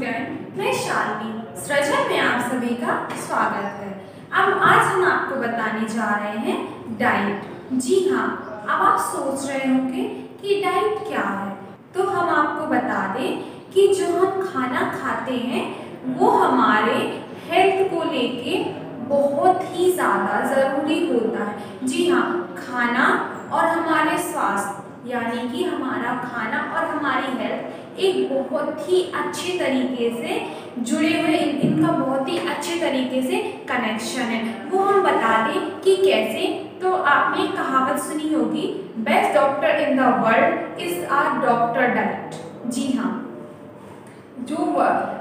Student, मैं शालिनी सृजन में आप सभी का स्वागत है। अब आज हम आपको बताने जा रहे हैं डाइट। जी हाँ, अब आप सोच रहे होंगे कि डाइट क्या है, तो हम आपको बता दें कि जो हम खाना खाते हैं वो हमारे हेल्थ को लेके बहुत ही ज़्यादा ज़रूरी होता है। जी हाँ, खाना और हमारे स्वास्थ्य यानी कि हमारा खाना और हमारी हेल्थ एक बहुत ही अच्छे तरीके से जुड़े हुए, इनका बहुत ही अच्छे तरीके से कनेक्शन है। वो हम बता दें कि कैसे। तो आपने कहावत सुनी होगी, best doctor in the world is our doctor diet. जी हाँ,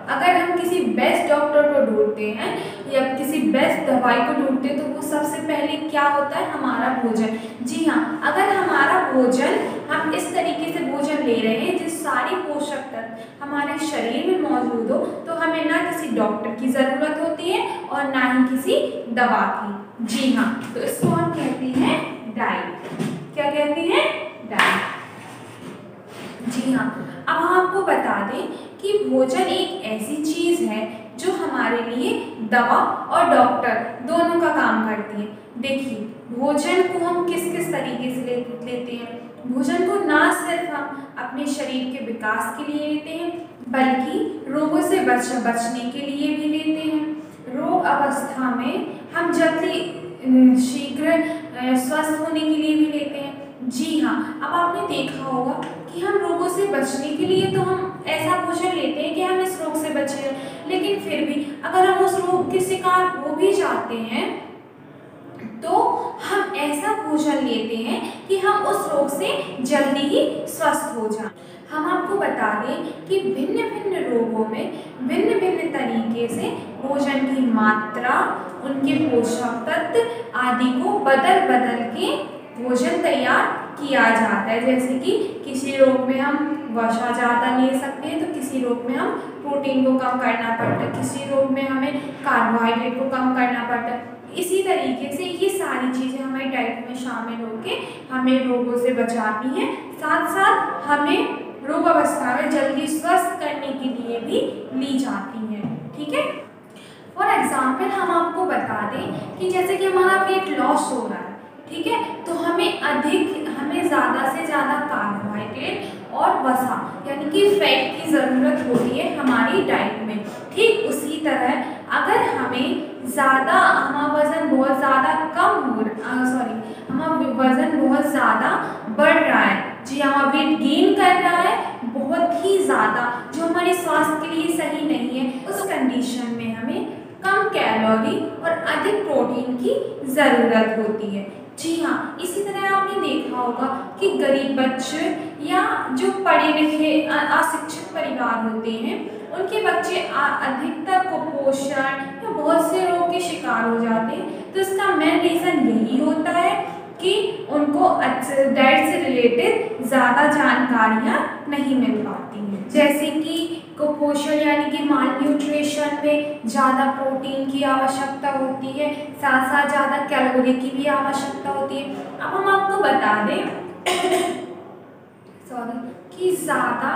अगर हम किसी बेस्ट डॉक्टर को ढूंढते हैं या किसी बेस्ट दवाई को ढूंढते हैं तो वो सबसे पहले क्या होता है, हमारा भोजन। जी हाँ, अगर हमारा भोजन, हम इस तरीके से भोजन ले रहे हैं जिस सारी पोषक तत्व हमारे शरीर में मौजूद हो, तो हमें ना किसी डॉक्टर की ज़रूरत होती है और ना ही किसी दवा की। जी हाँ, तो इसको हम कहते हैं डाइट। क्या कहते हैं? डाइट। जी हाँ, अब हम आपको बता दें कि भोजन एक ऐसी चीज़ है जो हमारे लिए दवा और डॉक्टर दोनों का काम करती है। देखिए, भोजन को हम किस किस तरीके से लेते हैं। भोजन को ना सिर्फ हम अपने शरीर के विकास के लिए लेते हैं, बल्कि रोगों से बचने के लिए भी लेते हैं। रोग अवस्था में हम जल्दी शीघ्र स्वस्थ होने के लिए भी लेते हैं। जी हाँ, अब आपने देखा होगा कि हम रोगों से बचने के लिए तो हम ऐसा भोजन लेते हैं कि हम इस रोग से बचे, लेकिन फिर भी अगर हम उस रोग के शिकार हो भी जाते हैं तो हम ऐसा भोजन लेते हैं कि हम उस रोग से जल्दी ही स्वस्थ हो जाएं। हम आपको बता दें कि भिन्न भिन्न रोगों में भिन्न भिन्न तरीके से भोजन की मात्रा, उनके पोषक तत्व आदि को बदल बदल के भोजन तैयार किया जाता है। जैसे कि किसी रोग में हम वसा ज़्यादा ले सकते हैं तो किसी रोग में हम प्रोटीन को कम करना पड़ता है, किसी रोग में हमें कार्बोहाइड्रेट को कम करना पड़ता है। इसी तरीके से ये सारी चीज़ें हमारी डाइट में शामिल होकर हमें रोगों से बचाती हैं, साथ साथ हमें रोग अवस्था में जल्दी स्वस्थ करने के लिए भी ली जाती हैं। ठीक है, फॉर एग्जाम्पल हम आपको बता दें कि जैसे कि हमारा वेट लॉस हो रहा है, ठीक है, तो हमें ज़्यादा से ज़्यादा कार्बोहाइड्रेट और वसा यानी कि फैट की ज़रूरत होती है हमारी डाइट में। ठीक उसी तरह अगर हमारा वज़न बहुत ज़्यादा हमारा वज़न बहुत ज़्यादा बढ़ रहा है, जी हमारा वेट गेन कर रहा है बहुत ही ज़्यादा, जो हमारे स्वास्थ्य के लिए सही नहीं है, उस कंडीशन में हमें कम कैलोरी और अधिक प्रोटीन की ज़रूरत होती है। जी हाँ, इसी तरह आपने देखा होगा कि गरीब बच्चे या जो पढ़े लिखे अशिक्षित परिवार होते हैं, उनके बच्चे अधिकतर कुपोषण या बहुत से रोग के शिकार हो जाते हैं। तो इसका मेन रीज़न यही होता है कि उनको डाइट से रिलेटेड ज़्यादा जानकारियाँ नहीं मिल पाती हैं। जैसे कि कुपोषण यानी कि माल न्यूट्रिशन में ज़्यादा प्रोटीन की आवश्यकता होती है, साथ साथ ज़्यादा कैलोरी की भी आवश्यकता होती है। अब हम आपको बता दें कि ज़्यादा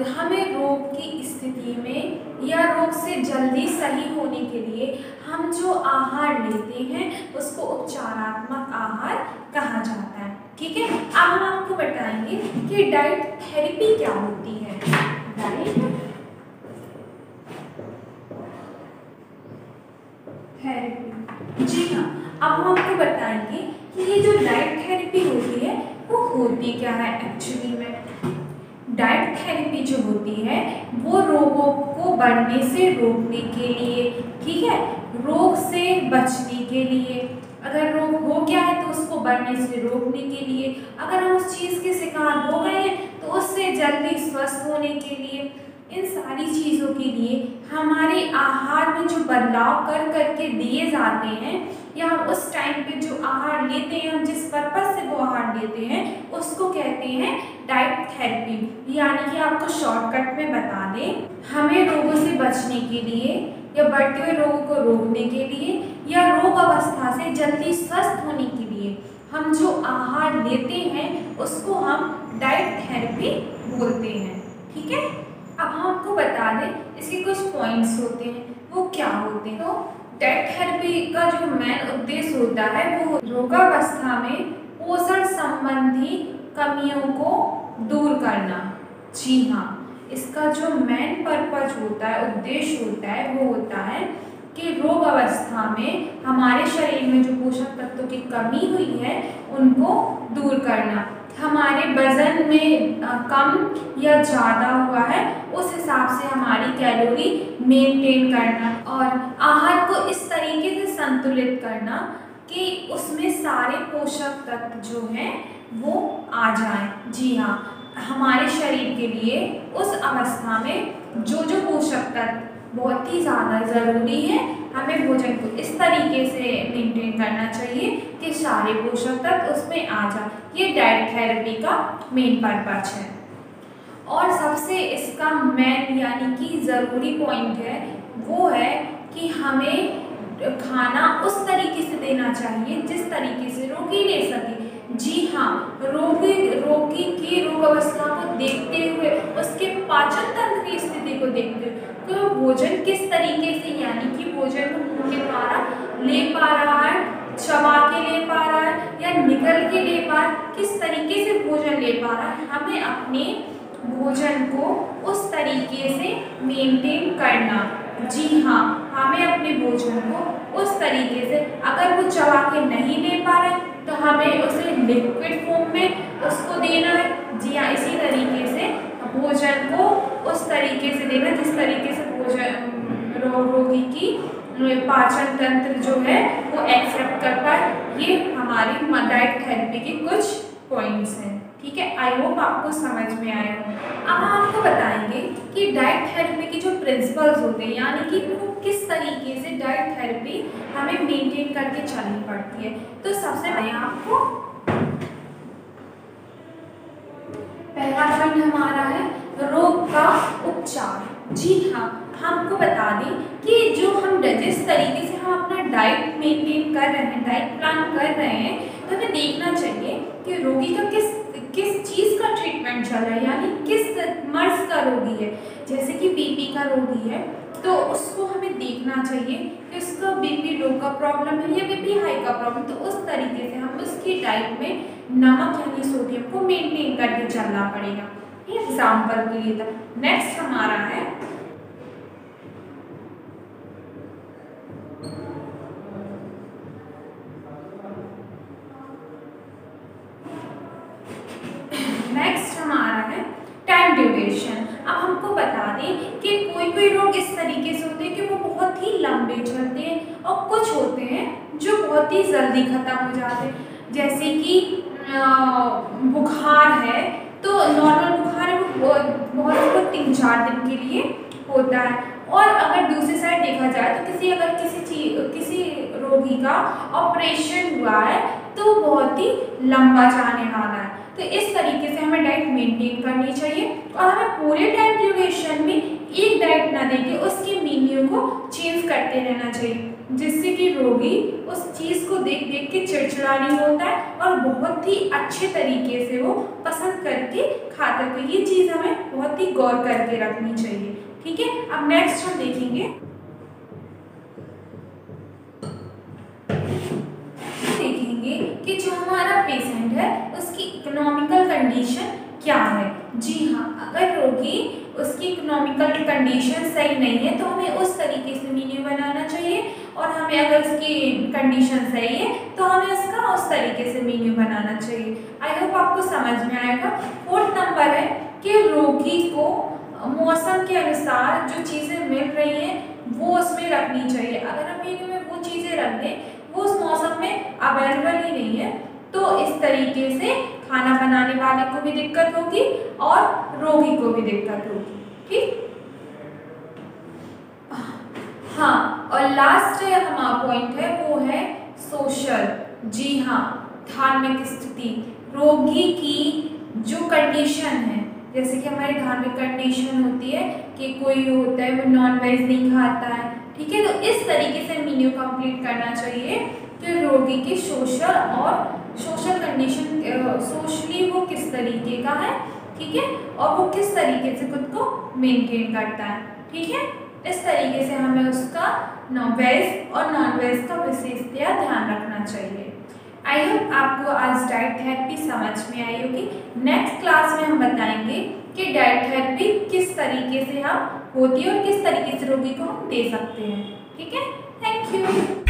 हमें रोग की स्थिति में या रोग से जल्दी सही होने के लिए हम जो आहार लेते हैं उसको उपचारात्मक आहार कहा जाता है। ठीक है, अब हम आपको बताएंगे कि डाइट थेरेपी क्या होती है। डाइट थेरेपी, जी हाँ, अब हम आपको बताएंगे कि ये जो डाइट थेरेपी होती है वो होती क्या है एक्चुअली में। डाइट थेरेपी जो होती है वो रोगों को बढ़ने से रोकने के लिए, ठीक है, रोग से बचने के लिए, अगर रोग हो गया है तो उसको बढ़ने से रोकने के लिए, अगर हम उस चीज़ के शिकार हो गए हैं तो उससे जल्दी स्वस्थ होने के लिए, इन सारी चीज़ों के लिए हमारे आहार में जो बदलाव कर करके दिए जाते हैं या हम उस टाइम पे जो आहार लेते हैं, हम जिस पर्पज़ से वो आहार लेते हैं उसको कहते हैं डाइट थेरेपी। यानी कि आपको शॉर्टकट में बता दें, हमें रोगों से बचने के लिए या बढ़ते हुए रोगों को रोकने के लिए या रोग अवस्था से जल्दी स्वस्थ होने के लिए हम जो आहार लेते हैं उसको हम डाइट थेरेपी बोलते हैं। ठीक है, अब हम आपको बता दें इसके कुछ पॉइंट्स होते हैं, वो क्या होते हैं। तो डाइट थेरेपी का जो मेन उद्देश्य होता है वो रोगावस्था में पोषण संबंधी कमियों को दूर करना। जी हाँ, इसका जो मेन पर्पज होता है, उद्देश्य होता है, वो होता है कि रोग अवस्था में हमारे शरीर में जो पोषक तत्वों की कमी हुई है उनको दूर करना, हमारे वजन में कम या ज़्यादा हुआ है उस हिसाब से हमारी कैलोरी मेंटेन करना और आहार को इस तरीके से संतुलित करना कि उसमें सारे पोषक तत्व जो हैं वो आ जाएं। जी हाँ, हमारे शरीर के लिए उस अवस्था में जो जो पोषक तत्व बहुत ही ज़्यादा ज़रूरी है, हमें भोजन को इस तरीके से मेंटेन करना चाहिए कि सारे पोषक तत्व उसमें आ जाए। ये डाइट थेरेपी का मेन पर्पज है। और सबसे इसका मेन यानी कि ज़रूरी पॉइंट है वो है कि हमें खाना उस तरीके से देना चाहिए जिस तरीके से रोगी ले सके। जी हाँ, रोगी की रोग अवस्था को देखते हुए, उसके पाचन तंत्र की स्थिति को देखते हुए, तो भोजन किस तरीके से यानी कि भोजन को मुंह के द्वारा ले पा रहा है, चबा के ले पा रहा है या निगल के ले पा रहा है, किस तरीके से भोजन ले पा रहा है, हमें अपने भोजन को उस तरीके से मेंटेन करना। जी हाँ, हमें अपने भोजन को उस तरीके से, अगर वो चबा के नहीं ले पा रहे तो हमें उसे लिक्विड फॉर्म में उसको देना है। जी हाँ, इसी तरीके से भोजन को उस तरीके से देना जिस तरीके से भोजन रोगी की पाचन तंत्र जो है वो एक्सेप्ट कर पाए। ये हमारी डाइट थेरेपी के कुछ पॉइंट्स हैं। ठीक है, आई होप आपको समझ में आए हो। अब हम आपको बताएंगे कि डाइट थेरेपी के जो प्रिंसिपल्स होते हैं यानी कि वो किस तरीके से डाइट थेरेपी हमें मेंटेन करके चलनी पड़ती है। तो सबसे पहले आपको पहला पॉइंट हमारा है रोग का उपचार। जी हाँ, हमको बता दें कि जो हम जिस तरीके से हम अपना डाइट मेंटेन कर रहे हैं, डाइट प्लान कर रहे हैं, तो हमें देखना चाहिए कि रोगी का किस चीज़ का ट्रीटमेंट चल रहा है, यानी किस मर्ज का रोगी है। जैसे कि बीपी का रोगी है तो उसको हमें देखना चाहिए कि उसका बीपी लो का प्रॉब्लम है या बीपी हाई का प्रॉब्लम, तो उस तरीके से हम उसकी डाइट में नमक यानी सोडियम को मेंटेन करके चलना पड़ेगा। ये एग्जाम्पल के लिए था। नेक्स्ट हमारा है टाइम ड्यूरेशन। अब हमको बता दें कि कोई रोग इस तरीके से होते हैं कि वो बहुत ही लंबे चलते हैं और कुछ होते हैं जो बहुत ही जल्दी खत्म हो जाते हैं। जैसे कि बुखार है तो नॉर्मल बुखार है वो बहुत 3-4 दिन के लिए होता है। और अगर दूसरी साइड देखा जाए तो किसी रोगी का ऑपरेशन हुआ है तो बहुत ही लंबा जाने वाला है। तो इस तरीके से हमें डाइट मेंटेन करनी चाहिए और हमें पूरे टाइम ड्यूरेशन में एक डाइट ना देके उसके मेन्यू को चेंज करते रहना चाहिए, जिससे कि रोगी उस चीज़ को देख देख के चिड़चिड़ा नहीं होता है और बहुत ही अच्छे तरीके से वो पसंद करके खाता है। तो ये चीज़ हमें बहुत ही गौर करके रखनी चाहिए। ठीक है, अब नेक्स्ट हम देखेंगे कि जो हमारा पेशेंट है उसकी इकोनॉमिकल कंडीशन क्या है। जी हाँ, अगर रोगी उसकी इकोनॉमिकल कंडीशन सही नहीं है तो हमें उस तरीके से मेन्यू बनाना चाहिए और हमें अगर उसकी कंडीशन सही है तो हमें उसका उस तरीके से मेन्यू बनाना चाहिए। आई होप आपको समझ में आएगा। 4th नंबर है कि रोगी को मौसम के अनुसार जो चीज़ें मिल रही हैं वो उसमें रखनी चाहिए। अगर हम मेन्यू में वो चीज़ें रख दें वो उस मौसम में अवेलेबल ही नहीं है तो इस तरीके से खाना बनाने वाले को भी दिक्कत होगी और रोगी को भी दिक्कत होगी। ठीक, हाँ, और लास्ट हमारा पॉइंट है वो है सोशल। जी हाँ, धार्मिक स्थिति, रोगी की जो कंडीशन है, जैसे कि हमारी धार्मिक कंडीशन होती है कि कोई होता है वो नॉन वेज नहीं खाता है। ठीक है, तो इस तरीके से मेन्यू कंप्लीट करना चाहिए कि रोगी की सोशल कंडीशन सोशली वो किस तरीके का है ठीक है, और वो किस तरीके से खुद को मेंटेन करता है। ठीक है, इस तरीके से हमें उसका वेज और नॉन वेज का विशेषतया ध्यान रखना चाहिए। आई होप आपको आज डाइट थेरेपी समझ में आई होगी। नेक्स्ट क्लास में हम बताएंगे कि डाइट थेरेपी किस तरीके से हम होती है और किस तरीके से रोगी को हम दे सकते हैं। ठीक है, थैंक यू।